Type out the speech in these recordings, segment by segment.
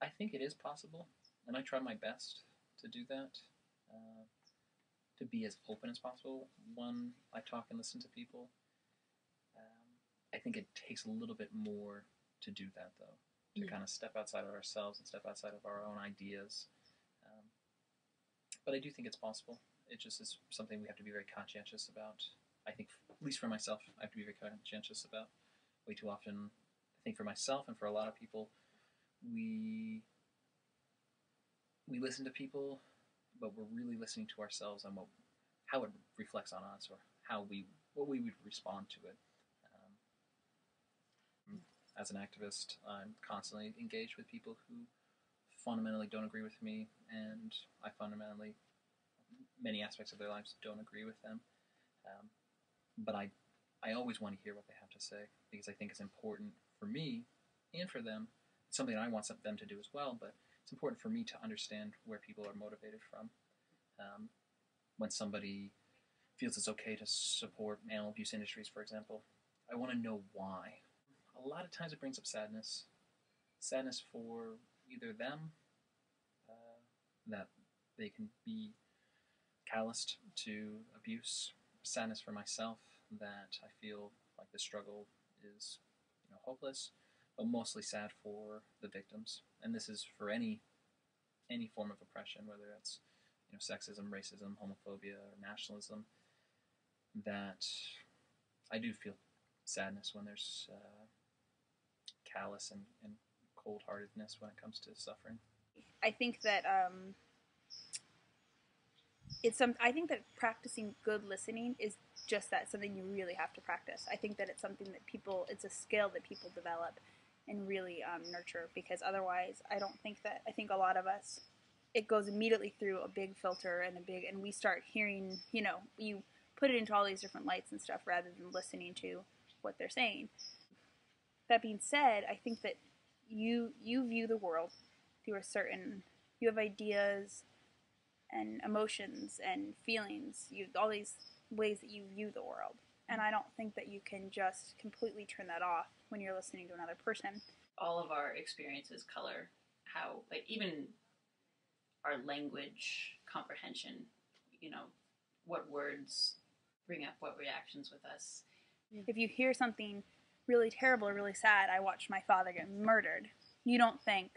I think it is possible, and I try my best to do that, uh, to be as open as possible when I talk and listen to people. Um, I think it takes a little bit more to do that, though, to kind of step outside of ourselves and step outside of our own ideas. Um, but I do think it's possible. It just is something we have to be very conscientious about. I think, at least for myself, I have to be very conscientious about. Way too often, I think for myself and for a lot of people, we we listen to people, but we're really listening to ourselves and how it reflects on us, or how we what we would respond to it. As an activist, I'm constantly engaged with people who fundamentally don't agree with me, and I fundamentally, many aspects of their lives, don't agree with them. Um, but I always want to hear what they have to say, because I think it's important for me and for them. It's something I want them to do as well, but it's important for me to understand where people are motivated from. Um, when somebody feels it's okay to support animal abuse industries, for example, I want to know why. A lot of times it brings up sadness. Sadness for either them, uh, that they can be calloused to abuse. Sadness for myself, that I feel like the struggle is, hopeless. But mostly sad for the victims. And this is for any form of oppression, whether it's sexism, racism, homophobia, or nationalism. That I do feel sadness when there's callous and cold-heartedness when it comes to suffering. I think that I think that practicing good listening is just that, something you really have to practice. I think that it's something that it's a skill that people develop and really nurture, because otherwise I think a lot of us, it goes immediately through a big filter and we start hearing, you put it into all these different lights and stuff rather than listening to what they're saying. That being said, I think that you view the world through you have ideas and emotions and feelings, all these ways that you view the world. And I don't think that you can just completely turn that off when you're listening to another person. All of our experiences color how, like, even our language comprehension, what words bring up what reactions with us. If you hear something really terrible or really sad, I watched my father get murdered, you don't think,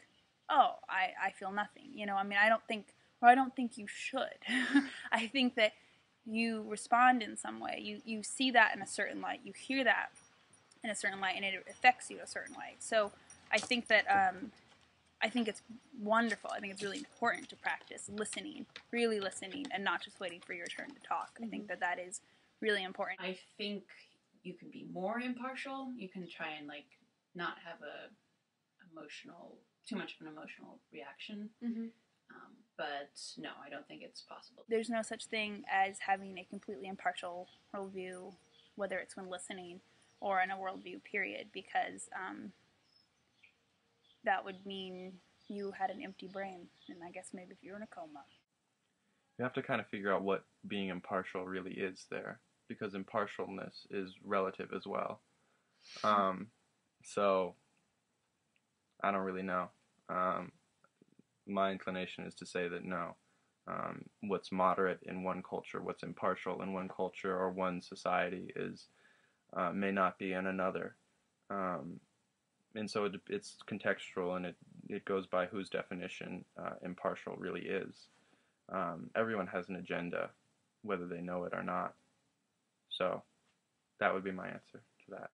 oh, I feel nothing. I don't think you should. I think that you respond in some way. You see that in a certain light. You hear that in a certain light, and it affects you a certain way. So I think that I think it's wonderful. I think it's really important to practice listening, really listening, and not just waiting for your turn to talk. I think that is really important. I think you can be more impartial. You can try and not have too much of an emotional reaction. But no, I don't think it's possible. There's no such thing as having a completely impartial worldview, whether it's when listening or in a worldview period, because that would mean you had an empty brain, and I guess maybe if you're in a coma. You have to kind of figure out what being impartial really is there, because impartialness is relative as well. So I don't really know. My inclination is to say that no. What's moderate in one culture, what's impartial in one culture or one society may not be in another. And so it's contextual, and it goes by whose definition impartial really is. Everyone has an agenda, whether they know it or not. So that would be my answer to that.